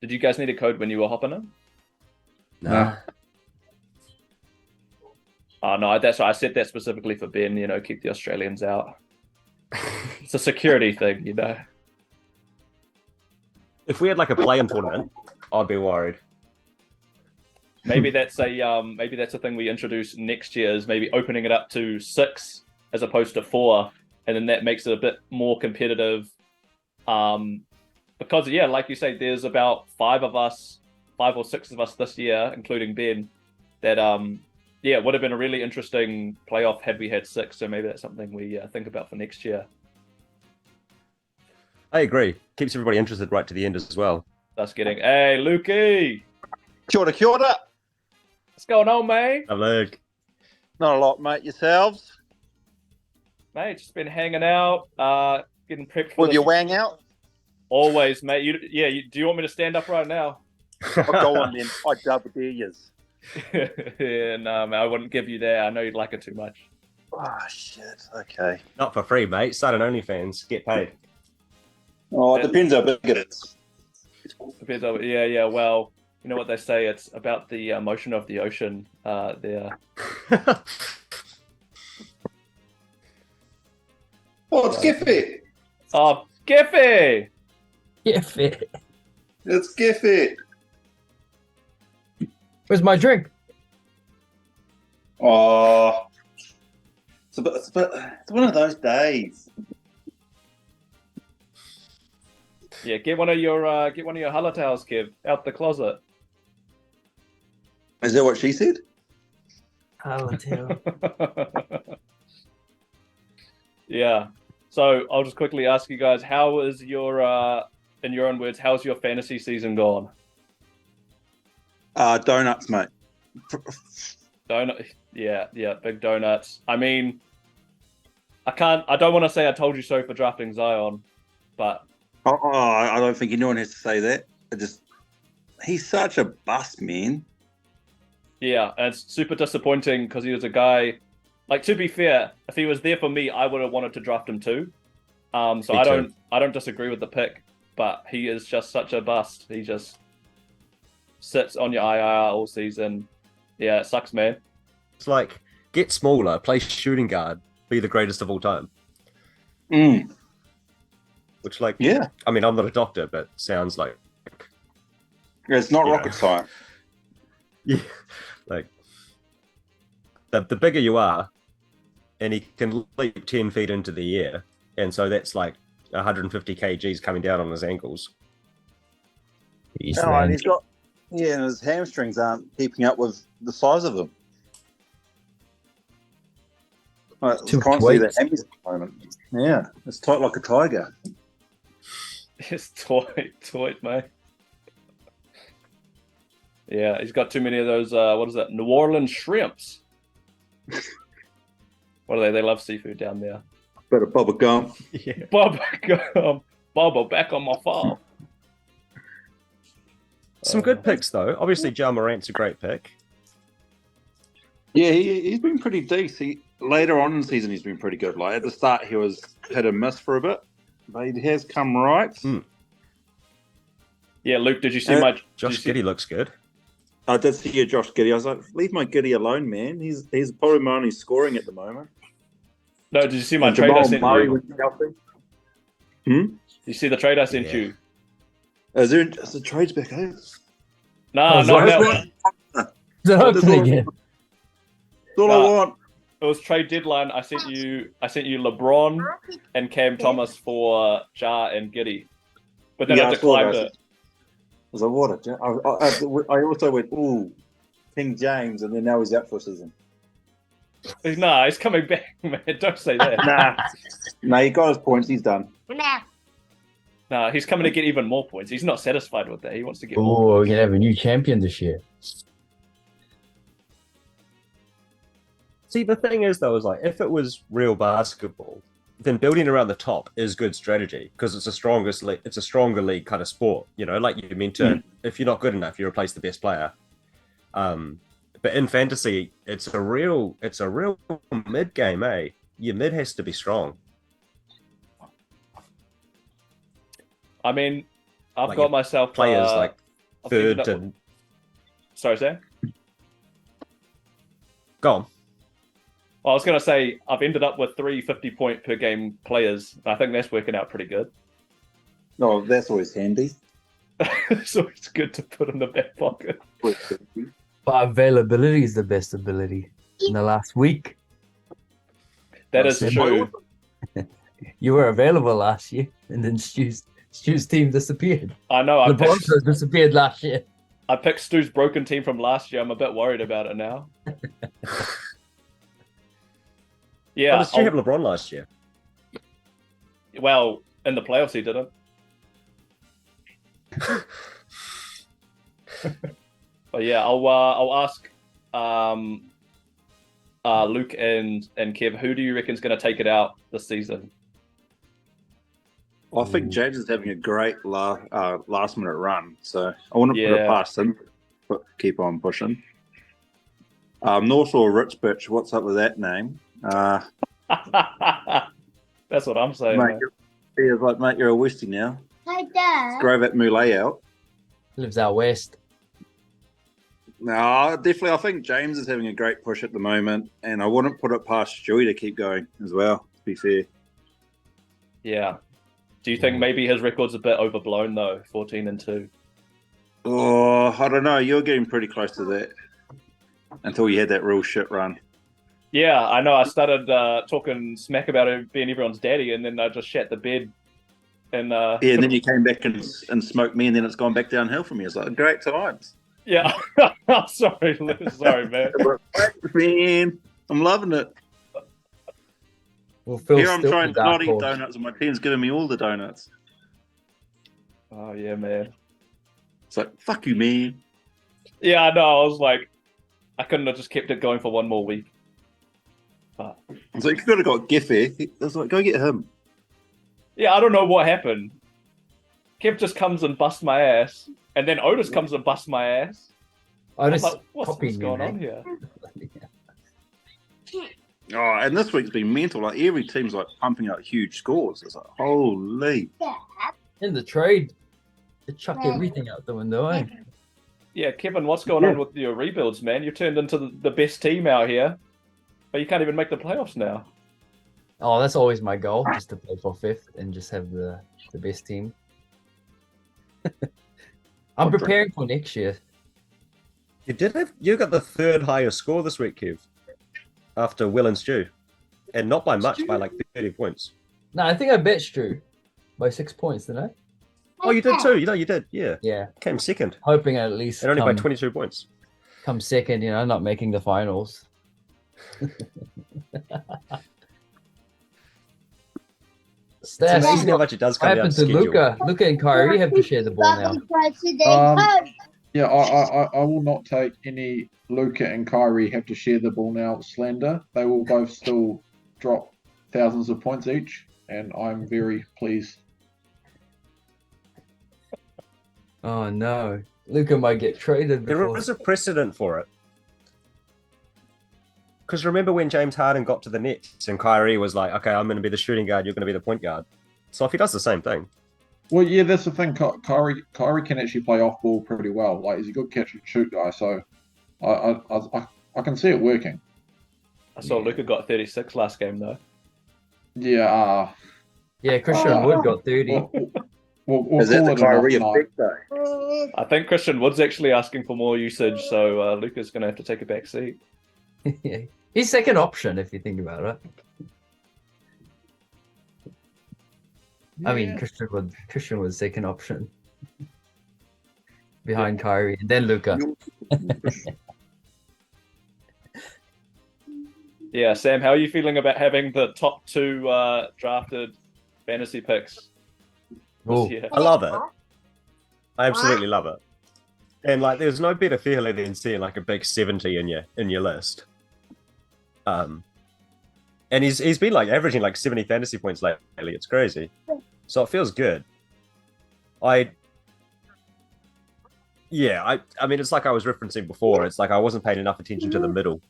Did you guys need a code when you were hopping in? Nah. Oh, no, that's why I said that specifically for Ben, keep the Australians out. It's a security thing, If we had like a play-in tournament, I'd be worried. Maybe that's a thing we introduce next year, is maybe opening it up to 6 as opposed to 4, and then that makes it a bit more competitive. Because like you say, there's about 5 or 6 of us this year, including Ben, that it would have been a really interesting playoff had we had 6. So maybe that's something we think about for next year. I agree. Keeps everybody interested right to the end as well. That's getting, hey, Lukey. Kia ora, kia ora. What's going on, mate? Hello. Not a lot, mate. Yourselves? Mate, just been hanging out, getting prepped for With your wang out? Always, mate. Do you want me to stand up right now? I'll go on then. I double dare yous. Yeah, no, man, I wouldn't give you that. I know you'd like it too much. Oh, shit. Okay. Not for free, mate. Start an OnlyFans. Get paid. Oh, it depends how big it is. Depends on, yeah. Well, you know what they say, it's about the motion of the ocean there. Oh, it's Giffy. Oh, Giffy! Giffy. It's Giffy. Where's my drink? Oh, it's one of those days. Yeah, get one of your hallertails, Kev, out the closet. Is that what she said? Hallertail. Yeah. So I'll just quickly ask you guys, how is your, in your own words, how's your fantasy season gone? Donuts, mate. Yeah, big donuts. I mean, I don't want to say I told you so for drafting Zion, but I don't think anyone has to say that. He's such a bust, man. yeah, and it's super disappointing because he was a guy. Like, to be fair, if he was there for me, I would have wanted to draft him too. So Me too. I don't disagree with the pick, but he is just such a bust. He just sits on your IR all season. Yeah, it sucks, man. It's like, get smaller, play shooting guard, be the greatest of all time. Which, like, Yeah. I mean, I'm not a doctor, but sounds like, It's not Yeah. rocket science. yeah, like, the bigger you are, and he can leap 10 feet into the air, and so that's like 150 kgs coming down on his ankles. And he's got, and his hamstrings aren't keeping up with the size of them. Like, Too can't much see weight. the hammies at the moment. Yeah, it's tight like a tiger. It's toy, mate. Yeah, he's got too many of those, what is that, New Orleans shrimps. What are they? They love seafood down there. Bit of bubble gum. Yeah. Bubba, back on my farm. Some good picks, though. Obviously, Ja Morant's a great pick. Yeah, he's been pretty decent. Later on in the season, he's been pretty good. Like at the start, he was hit and miss for a bit, but he has come right. Yeah, Luke, did you see my... Josh Giddey looks good. I did see Josh Giddey. I was like, leave my Giddey alone, man. He's probably my only scoring at the moment. No, did you see my And trade I Jamal sent Murray you? was healthy. Did you see the trade I sent Yeah. you? Is the trades back out? No. That's The That's opening all- again. all I want. It was trade deadline. I sent you LeBron and Cam Thomas for Ja and Giddy. But then Yeah, I I saw declined that. it. I was like, what? I also went, ooh, King James, and then now he's out for a season. Nah, he's coming back, man. Don't say that. Nah, he got his points. He's done. Nah, he's coming to get even more points. He's not satisfied with that. He wants to get more. Oh, we're gonna have a new champion this year. See, the thing is, though, is like, if it was real basketball, then building around the top is good strategy because it's a stronger league kind of sport. You know, like you mean to, if you're not good enough, you replace the best player. But in fantasy, it's a real mid game, eh? Your mid has to be strong. I mean, I've Like got your myself Players like I've ended third up with- and Sorry, Sam. go on. Well, I was going to say I've ended up with 3 50-point per game players. I think that's working out pretty good. Oh, that's always handy. So it's good to put in the back pocket. But availability is the best ability in the last week. That is Sam. true. You were available last year, and then Stu's team disappeared. I know. The Broncos disappeared last year. I picked Stu's broken team from last year. I'm a bit worried about it now. Yeah. How did Stu have LeBron last year? Well, in the playoffs he didn't. But yeah, I'll ask Luke and Kev, who do you reckon is going to take it out this season? I think James is having a great last minute run, so I wouldn't put it past him. But keep on pushing. North or Rich Bitch, what's up with that name? That's what I'm saying. Mate, mate, you're a Westie now. Hi, Dad. Let's grow that Moulet out. Lives out west. No, definitely. I think James is having a great push at the moment, and I wouldn't put it past Stewie to keep going as well, to be fair. Yeah. Do you think maybe his record's a bit overblown though? 14-2. Oh, I don't know. You're getting pretty close to that until you had that real shit run. Yeah, I know. I started talking smack about him being everyone's daddy, and then I just shat the bed. And Yeah, and then you came back and smoked me, and then it's gone back downhill for me. It's like great times. yeah. Sorry, sorry, man. Man, I'm loving it. Well, Phil Here I'm still trying the to not dark eat horse. donuts, and my team's giving me all the donuts. Oh yeah, man. It's like, fuck you, man. Yeah, I know. I was like, I couldn't have just kept it going for one more week. But It's like, you could have got Giffy. I was like, go get him. yeah, I don't know what happened. Kev just comes and busts my ass, and then Otis comes and busts my ass. I I'm just like, what's copied going me, on man. here? Oh, and this week's been mental. Like, every team's like pumping out huge scores. It's like, holy. In the trade, they chuck everything out the window, eh? Yeah, Kevin, what's going on with your rebuilds, man? You turned into the best team out here, but you can't even make the playoffs now. Oh, that's always my goal, just to play for fifth and just have the best team. I'm preparing for next year. You got the third highest score this week, Kev, after Will and Stu, and not by much, by like 30 points. No, I think I bet Stu by 6 points, didn't I? Oh, you did too. You did. Yeah, Yeah, came second, hoping at least and only by come, 22 points. come second. You know, not making the finals. It's Stats. amazing how much it does What come down happened to to schedule. Luca? Luca and Kyrie have to share the ball now. Yeah, I will not take any Luca and Kyrie have to share the ball now slander. They will both still drop thousands of points each, and I'm very pleased. Oh no, Luca might get traded There before. is a precedent for it. Because remember when James Harden got to the Nets and Kyrie was like, okay, I'm going to be the shooting guard, you're going to be the point guard. So if he does the same thing. Well, yeah, that's the thing. Kyrie can actually play off ball pretty well. Like, he's a good catch and shoot guy, so I can see it working. I saw Luca got 36 last game though. Yeah. Yeah, Christian Wood got 30. We'll Is that call the it Kyrie enough effect, tonight. though? I think Christian Wood's actually asking for more usage, so Luca's going to have to take a back seat. Yeah. He's second option if you think about it. I mean, Christian was second option behind Kyrie and then Luca. Yeah, Sam, how are you feeling about having the top 2 drafted fantasy picks Oh, this year? I love it. I absolutely love it. And like, there's no better feeling than seeing like a big 70 in your list. And he's been like averaging like 70 fantasy points lately. It's crazy. So it feels good. I mean, it's like I was referencing before. It's like I wasn't paying enough attention to the middle.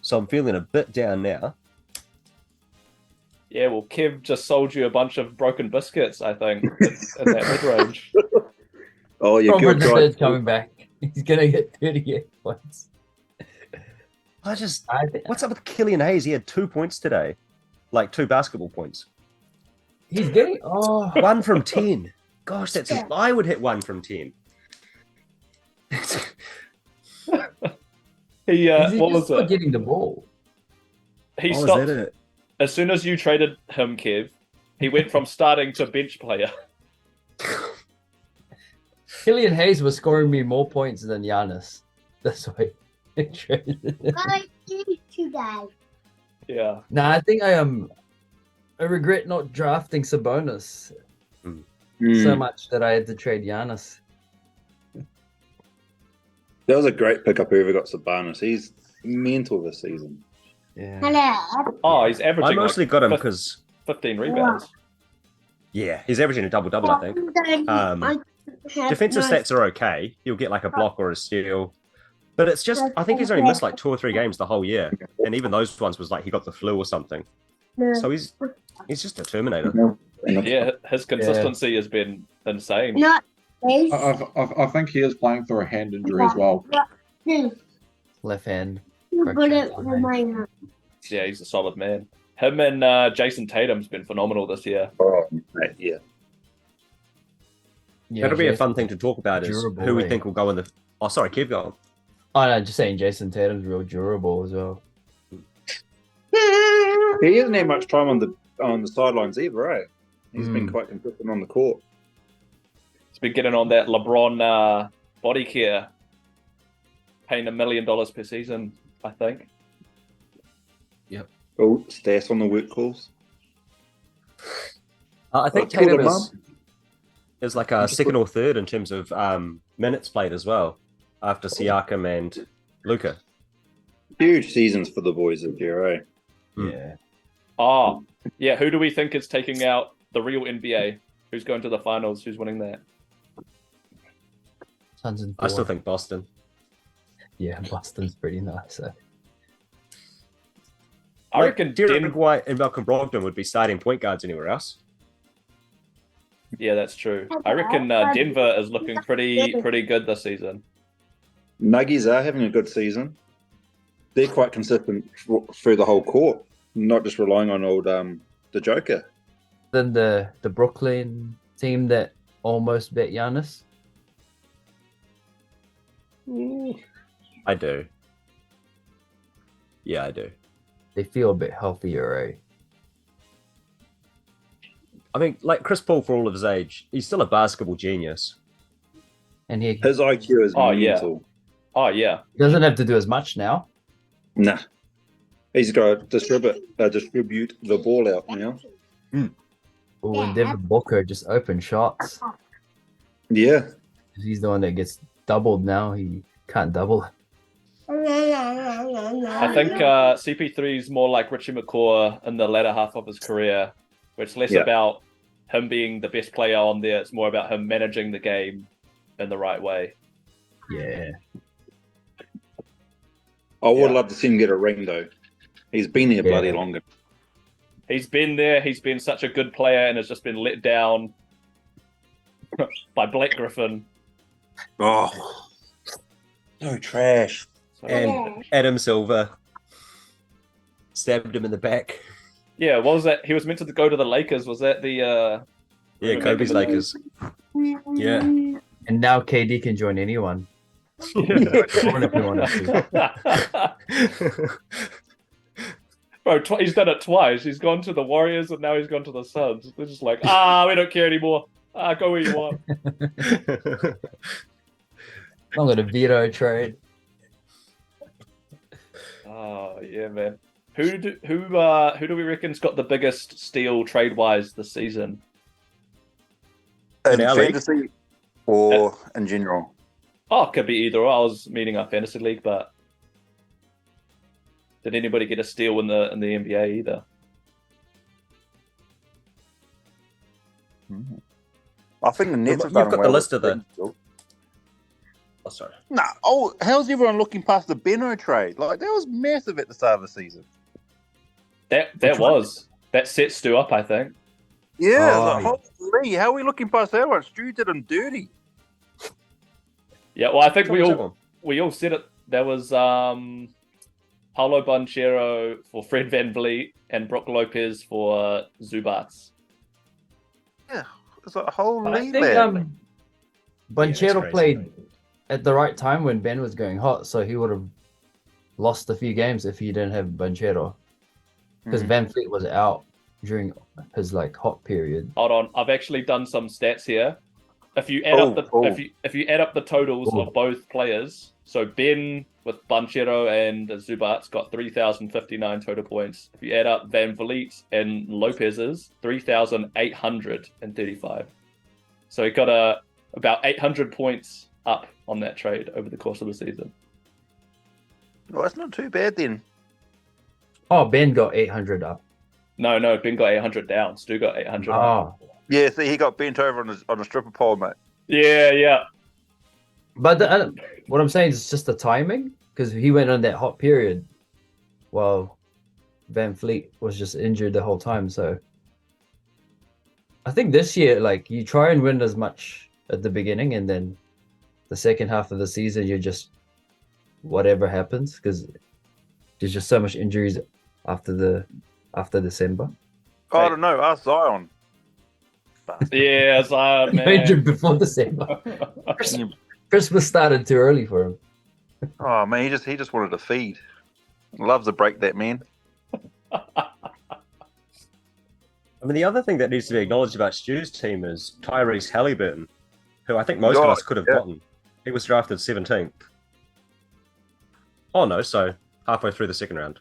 So I'm feeling a bit down now. Yeah, well, Kev just sold you a bunch of broken biscuits, I think, in that mid-range. Oh, you're Robert good, the right? Third coming back. He's gonna get 38 points. I what's up with Killian Hayes? He had 2 points today, like 2 basketball points. He's getting 1 from 10. Gosh, I would hit 1 from 10. He what was not it? getting the ball. He Is stopped that it? as soon as you traded him, Kev. He went from starting to bench player. Killian Hayes was scoring me more points than Giannis. That's why I traded him. Yeah. Nah, I think I regret not drafting Sabonis so much that I had to trade Giannis. That was a great pickup. Whoever got Sabonis, he's mental this season. Yeah. Oh, he's averaging. I mostly got him because 15 rebounds. yeah, he's averaging a double-double. I think. Defensive stats are okay. He'll get like a block or a steal, but it's just I think he's only missed like 2 or 3 games the whole year, and even those ones was like he got the flu or something. So he's just a Terminator. Yeah, his consistency has been insane. I think he is playing through a hand injury as well. Left hand. Yeah, he's a solid man. Him and Jason Tatum's been phenomenal this year. Oh, mate, yeah. Yeah, That'll be a Jason- fun thing to talk about is durable, who we eh? think will go in the. Oh, sorry, keep going. Oh no, just saying Jason Tatum's real durable as well. He hasn't had much time on the sidelines either, eh? He's been quite consistent on the court. He's been getting on that LeBron body care, paying $1 million per season, I think. Oh, stats on the work calls. I think Let's call Tatum them is like a second or third in terms of minutes played as well, after Siakam and Luka. Huge seasons for the boys this year, eh? Yeah. Oh, yeah. Who do we think is taking out the real NBA? Who's going to the finals? Who's winning that? Suns and I still four. think Boston. Yeah, Boston's pretty nice. I reckon Derek White and Malcolm Brogdon would be starting point guards anywhere else. Yeah, that's true. I reckon Denver is looking pretty good this season. Nuggies are having a good season. They're quite consistent through the whole court, not just relying on old the Joker. Then the Brooklyn team that almost bet Giannis. I do. Yeah, I do. They feel a bit healthier, eh? I mean, like Chris Paul, for all of his age, he's still a basketball genius. And he His IQ is mental. Oh yeah. doesn't have to do as much now. Nah. He's got to distribute the ball out now. Oh, and Devin Booker just open shots. Yeah. He's the one that gets doubled now. He can't double. I think CP3 is more like Richie McCaw in the latter half of his career, where it's less about him being the best player on there. It's more about him managing the game in the right way. Yeah. I would love to see him get a ring, though. He's been there bloody Yeah. longer. He's been there. He's been such a good player and has just been let down by Blake Griffin. Oh. So trash. So, And Adam Silver stabbed him in the back. yeah, what was that? He was meant to go to the Lakers. Was that the Yeah, Kobe's Lakers. Yeah. And now KD can join anyone. If he wanted to. Bro, he's done it twice. He's gone to the Warriors and now he's gone to the Suns. They're just like, we don't care anymore. Go where you want. I'm going to veto trade. Oh yeah, man. Who do we reckon's got the biggest steal trade wise this season? In our league? fantasy or in general? Oh, it could be either. I was meaning our fantasy league, but did anybody get a steal in the NBA either? I think the Nets have You've done got the well list with of the- Springfield. Oh, sorry. Nah. Oh, how's everyone looking past the Benno trade? Like, that was massive at the start of the season. That set Stu up, I think. Yeah, Oh, like, holy, how are we looking past that one? Stu did him dirty. Yeah, well, I think What was that one? we all said it. There was Paulo Banchero for Fred Van Vliet and Brook Lopez for Zubats. Yeah, there's a whole I lead think there. Banchero crazy. played at the right time when Ben was going hot, so he would have lost a few games if he didn't have Banchero. Because Van Fleet was out during his hot period. Hold on, I've actually done some stats here. If you add if you add up the totals of both players, so Ben with Banchero and Zubats got 3,059 total points. If you add up Van Vliet and Lopez's, 3,835. So he got about 800 points up on that trade over the course of the season. Well, that's not too bad then. Oh, Ben got 800 up. No, Ben got 800 down. Stu got 800 up. Oh. Yeah, see, he got bent over on a stripper pole, mate. Yeah. But what I'm saying is just the timing, because he went on that hot period while Van Fleet was just injured the whole time. So I think this year, you try and win as much at the beginning, and then the second half of the season, you're just whatever happens, because there's just so much injuries after December. Oh, I don't know. Ask Zion. Yeah, Zion, man. Injured before December. Christmas started too early for him. Oh man, he just wanted to feed. Loves to break that man. I mean, the other thing that needs to be acknowledged about Stu's team is Tyrese Halliburton, who I think most of us could have gotten. He was drafted 17th. Oh no, so halfway through the second round.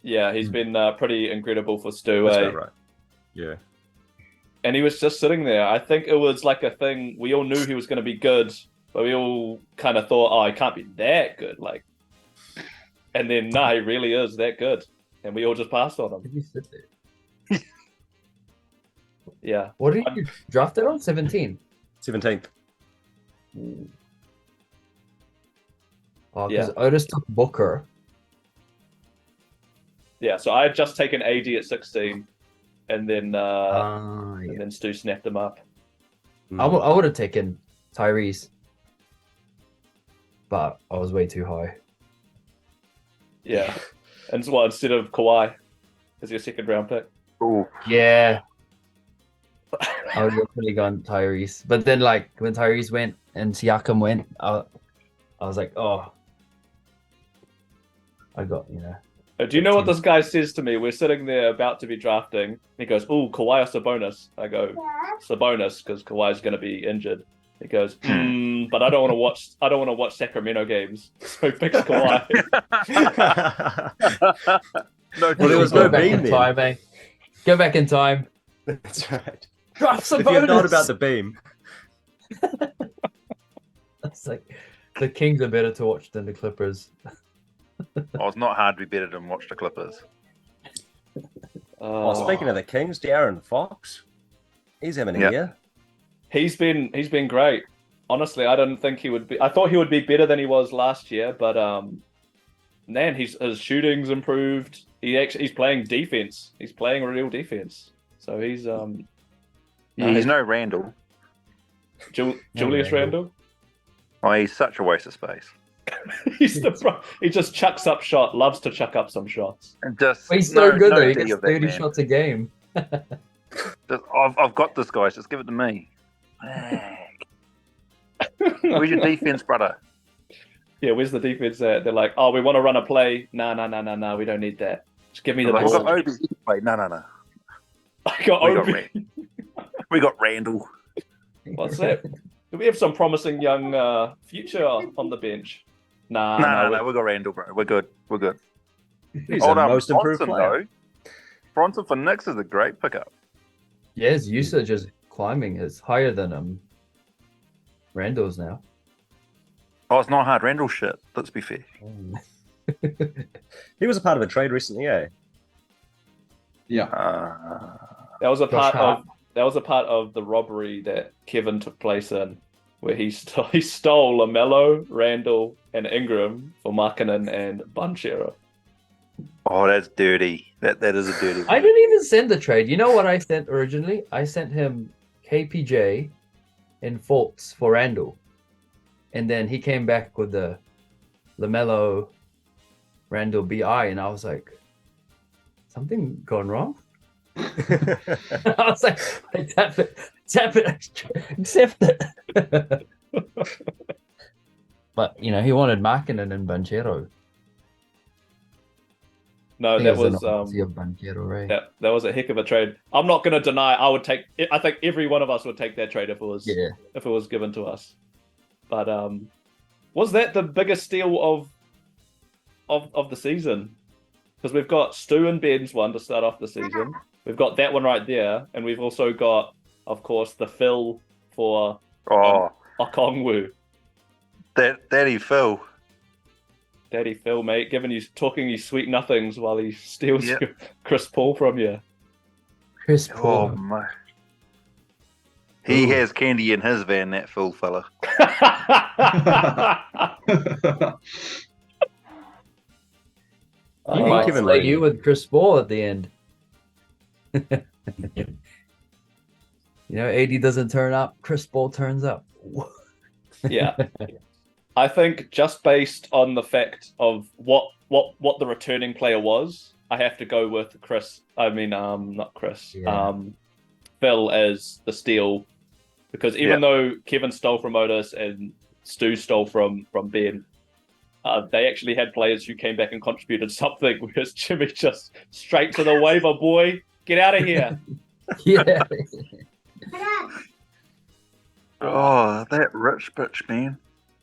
Yeah, he's been pretty incredible for Stu. That's about right. Yeah. And he was just sitting there. I think it was like a thing. We all knew he was going to be good, but we all kind of thought, oh, he can't be that good. And then, he really is that good. And we all just passed on him. Did you sit there? Yeah. What did you draft it on? 17. 17th. Oh, because Otis took Booker. Yeah, so I had just taken AD at 16, and then and then Stu snapped him up. I would have taken Tyrese, but I was way too high. Yeah. And so instead of Kawhi as your second round pick? Ooh. Yeah. I would have definitely gone Tyrese. But then, when Tyrese went and Siakam went, I was like, oh. I got, Do you know what this guy says to me? We're sitting there about to be drafting. He goes, "Ooh, Kawhi or Sabonis?" I go, "Sabonis," because Kawhi's going to be injured. He goes, "But I don't want to watch. I don't want to watch Sacramento games." So he picks Kawhi. Well, there was no beam time, eh? Go back in time. That's right. Draft Sabonis. If you had known about the beam, It's like the Kings are better to watch than the Clippers. Oh, it's not hard to be better than watch the Clippers. speaking of the Kings, De'Aaron Fox, he's having a year. He's been great. Honestly, I didn't think he would be. I thought he would be better than he was last year, but man, his shooting's improved. He's playing defense. He's playing real defense. So he's he's no Randall. Julius Randle. Oh, he's such a waste of space. He just chucks up shot. Loves to chuck up some shots. And just He's so good though. He D gets of that 30 man. shots a game. I've got this, guys. Just give it to me. Where's your defense, brother? Yeah, where's the defense at? They're like, oh, we want to run a play. Nah, we don't need that. Just give me the We've ball. got Obi. Wait, no. I got Obi. We got Randall. What's that? Do we have some promising young future on the bench? No, we got Randall, bro. We're good. He's the most improved Bronson, player. though. Bronson for Knicks is a great pickup. Yeah, his usage is climbing. It's higher than Randall's now. Oh, it's not hard. Randall shit. Let's be fair. He was a part of a trade recently, eh? Yeah. That was a Josh part of the robbery that Kevin took place in, where he stole LaMelo, Randall, and Ingram for Markkanen and Banchero. Oh, that's dirty. That is a dirty. I didn't even send the trade. You know what I sent originally? I sent him KPJ and Fultz for Randall. And then he came back with the LaMelo, Randall, BI, and I was like, something gone wrong? I was like, tap it, accept it. But, he wanted Markkinen and Banchero. No, that was Banchero, right? that was a heck of a trade. I'm not going to deny. I think every one of us would take that trade if it was given to us. But was that the biggest steal of the season? Because we've got Stu and Ben's one to start off the season. We've got that one right there, and we've also got, of course, the Phil for Okongwu. Daddy Phil. Daddy Phil, mate, talking you sweet nothings while he steals Chris Paul from you. Chris Paul. Oh my! He has candy in his van, that Phil fella. He might slay you with Chris Paul at the end. AD doesn't turn up, Chris Paul turns up. Yeah. I think just based on the fact of what the returning player was, I have to go with not Chris. Yeah. Phil as the steal, because even though Kevin stole from Otis and Stu stole from Ben, they actually had players who came back and contributed something, whereas Jimmy just straight to the waiver, boy. Get out of here. Yeah. Oh, that rich bitch, man.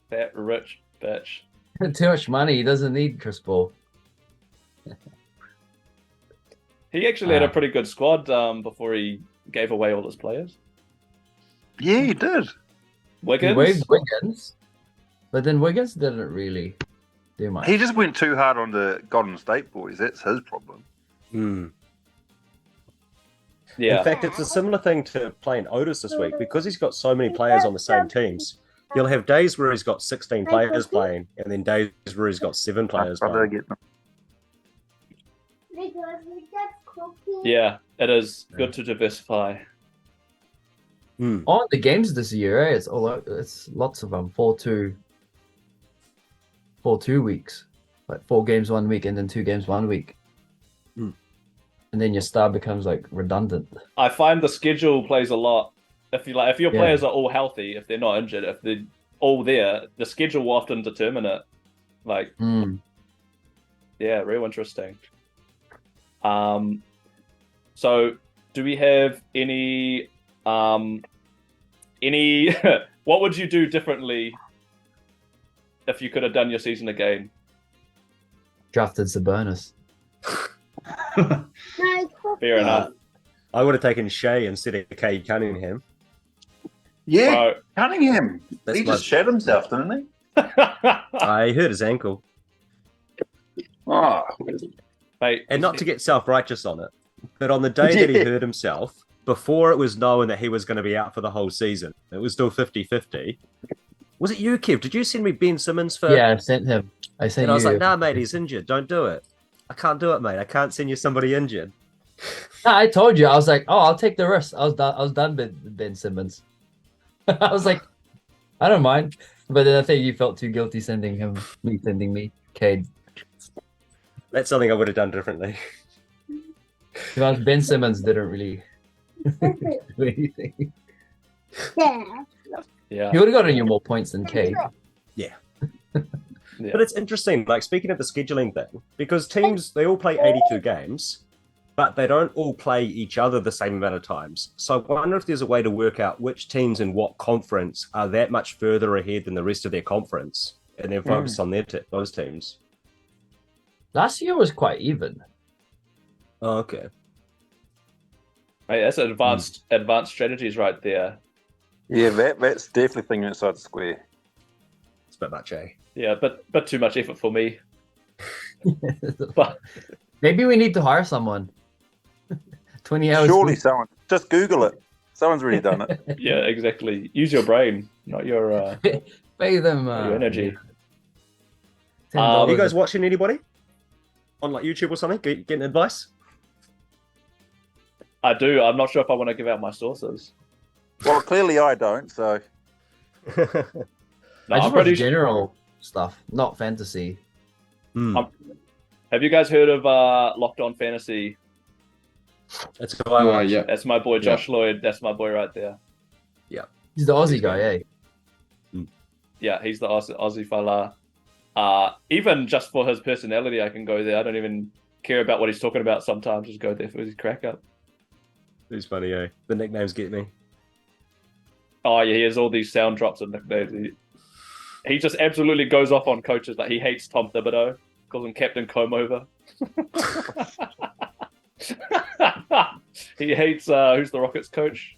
That rich bitch. Too much money. He doesn't need Chris Paul. He actually had a pretty good squad before he gave away all his players. Yeah, he did. Wiggins? He waived Wiggins, but then Wiggins didn't really do much. He just went too hard on the Golden State boys. That's his problem. Yeah. In fact, it's a similar thing to playing Otis this week because he's got so many players on the same teams. You'll have days where he's got 16 players playing, and then days where he's got 7 players playing. Yeah, it is good to diversify. On the games this year, it's lots of them. 4-2 weeks, like 4 games 1 week and then 2 games 1 week, and then your star becomes like redundant. I find the schedule plays a lot. If your players are all healthy, if they're not injured, if they're all there, the schedule will often determine it. Like, yeah, real interesting. So do we have any what would you do differently if you could have done your season again? Drafted Sabonis. Fair enough. I would have taken Shea instead of Cade Cunningham. Yeah, Cunningham. He just shat himself, didn't he? I hurt his ankle. Oh. Mate, and not to get self-righteous on it, but on the day that he hurt himself, before it was known that he was going to be out for the whole season, it was still 50-50. Was it you, Kev? Did you send me Ben Simmons for... Yeah, I sent him. And I was like, nah, mate, he's injured. Don't do it. I can't do it, mate. I can't send you somebody injured. I told you. I was like, I'll take the risk. I was done with Ben Simmons. I was like, I don't mind. But then I think you felt too guilty sending me, Cade. That's something I would have done differently. Because Ben Simmons didn't really do anything. Yeah. He would have gotten you more points than Cade. Yeah. But it's interesting, like speaking of the scheduling thing, because teams, they all play 82 games, but they don't all play each other the same amount of times. So I wonder if there's a way to work out which teams in what conference are that much further ahead than the rest of their conference, and then focus on those teams. Last year was quite even. Oh, okay. Hey, that's advanced strategies right there. Yeah, that's definitely thinking outside the square. It's a bit much, eh? Yeah, but too much effort for me. But maybe we need to hire someone. 20 hours. Surely someone. Just Google it. Someone's already done it. Yeah, exactly. Use your brain, not your pay them your energy. Are you guys watching anybody on like YouTube or something? Getting advice? I do. I'm not sure if I want to give out my sources. Well, clearly I don't. So No, I just I'm watch pretty general stuff, not fantasy. Have you guys heard of Locked On Fantasy? That's who I watch. Yeah. That's my boy Josh Lloyd. That's my boy right there. He's the Aussie He's guy, great. eh? Yeah, he's the Aussie fella. Even just for his personality, I can go there. I don't even care about what he's talking about sometimes. Just go there for his crack up. He's funny, eh? The nicknames get me. Oh yeah, he has all these sound drops and nicknames. He just absolutely goes off on coaches. Like he hates Tom Thibodeau, calls him Captain Comb Over. He hates who's the Rockets coach?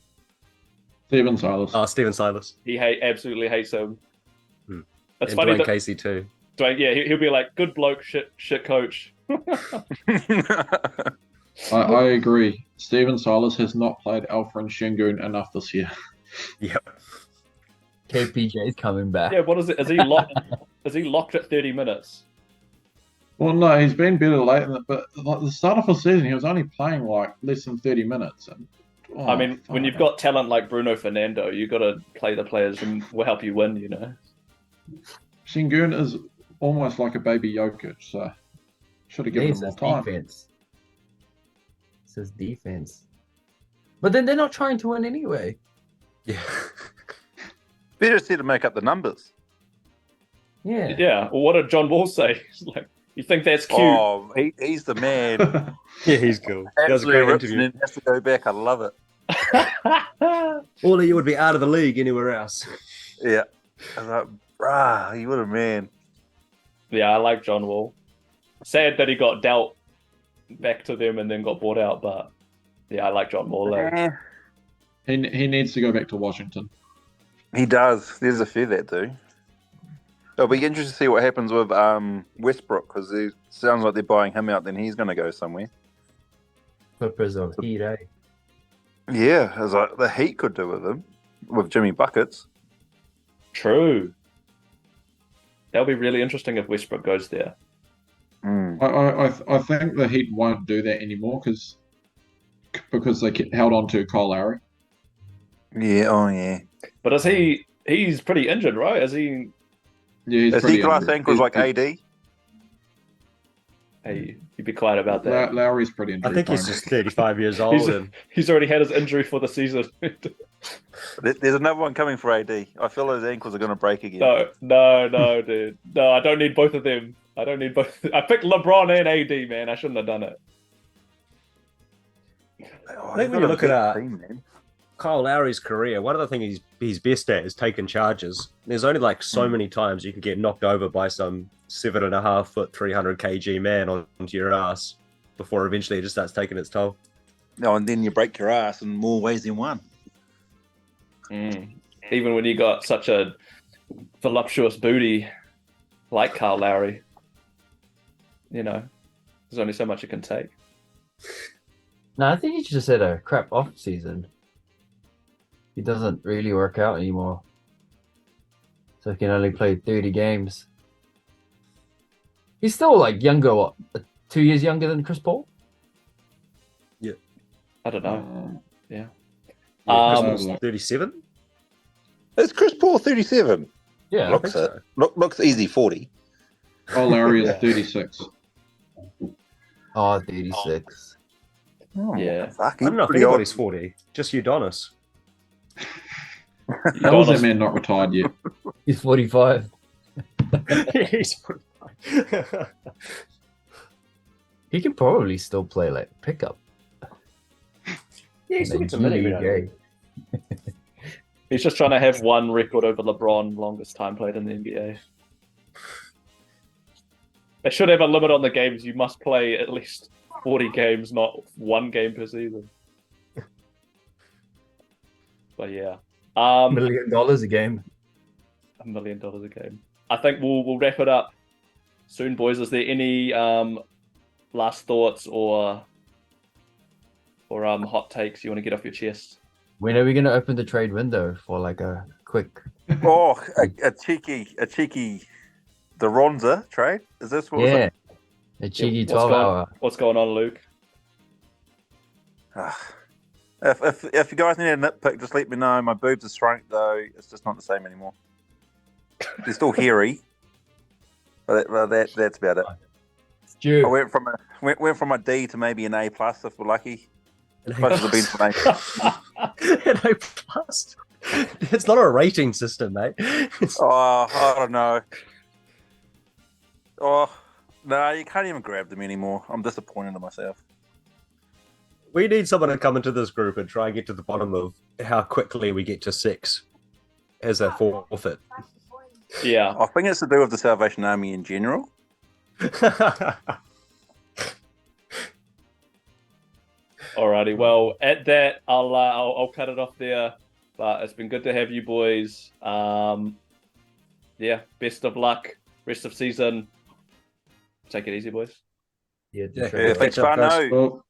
Steven Silas. Oh, Steven Silas. He absolutely hates him. It's And funny Dwayne that Casey too. Dwayne, yeah, he'll be like, good bloke, shit coach. I agree. Steven Silas has not played Alfred Şengün enough this year. Yep. KPJ's coming back. Yeah, what is it? Is he locked? Is he locked at 30 minutes? Well, no, he's been better late, but like the start of the season, he was only playing like less than 30 minutes. And I mean, when you've got talent like Bruno Fernando, you got to play the players who will help you win. You know. Şengün is almost like a baby Jokic, so should have given him more time. Defense. It says defense. But then they're not trying to win anyway. Yeah. Better see to make up the numbers. Yeah. Yeah. Well, what did John Wall say? He's like, you think that's cute? Oh, he's the man. Yeah, he's cool. That was a Absolutely great rips interview. and then has to go back. I love it. All of you would be out of the league anywhere else. Yeah. I was like, brah, you what a man. Yeah, I like John Wall. Sad that he got dealt back to them and then got bought out, but yeah, I like John Wall. Like. He needs to go back to Washington. He does. There's a few that do. It'll be interesting to see what happens with Westbrook because it sounds like they're buying him out. Then he's going to go somewhere. Clippers of Heat, eh? Yeah, I was like, the Heat could do with him with Jimmy Buckets. True. That'll be really interesting if Westbrook goes there. I think the Heat won't do that anymore because they held on to Kyle Lowry. Yeah, oh yeah. But he's pretty injured, right? Is he? Yeah, he's Is pretty he glass injured. ankles like AD? Hey, you'd be quiet about that. Lowry's pretty injured. I think he's just 35 years old. and He's already had his injury for the season. There's another one coming for AD. I feel his ankles are going to break again. No, dude. No, I don't need both of them. I don't need both. I picked LeBron and AD, man. I shouldn't have done it. Oh, I think he's when got you a look at big team, man. Kyle Lowry's career, one of the things he's best at is taking charges. There's only like so many times you could get knocked over by some 7.5 foot, 300 kg man onto your ass before eventually it just starts taking its toll. No, and then you break your ass in more ways than one. Even when you got such a voluptuous booty like Kyle Lowry, you know, there's only so much you can take. No, I think he just had a crap off season. He doesn't really work out anymore. So he can only play 30 games. He's still like younger, what, 2 years younger than Chris Paul? I don't know. Yeah. Yeah, 37? Is Chris Paul 37? Yeah. Looks it. Looks easy 40. Kyle Lowry is 36. Oh, 36. Oh, Yeah. fuck, I don't know if pretty old. anybody's 40. Just Udonis. How is that man not retired yet? He's 45. He's 45. He can probably still play like pickup. Yeah, he's And still then a minute, GUJ. He's just trying to have one record over LeBron, longest time played in the NBA. They should have a limit on the games. You must play at least 40 games, not one game per season. But yeah. $1 million a game. $1 million a game. I think we'll wrap it up soon, boys. Is there any last thoughts or hot takes you want to get off your chest? When are we going to open the trade window for like a quick? Oh, a cheeky the Ronza trade? Is this what Yeah. A cheeky 12-hour. What's going on, Luke? If you guys need a nitpick, just let me know. My boobs are shrunk though. It's just not the same anymore. They're still hairy. But that's about it. Stu. I went from a D to maybe an A plus if we're lucky. An Close to being from A. An A plus. It's not a rating system, mate. Oh, I don't know. Oh, no, you can't even grab them anymore. I'm disappointed in myself. We need someone to come into this group and try and get to the bottom of how quickly we get to 6 as a forfeit. Yeah. I think it's to do with the Salvation Army in general. Alrighty. Well, at that, I'll cut it off there. But it's been good to have you boys. Yeah. Best of luck. Rest of season. Take it easy, boys. Yeah, Yeah, Yeah, thanks, catch up, guys. Fano.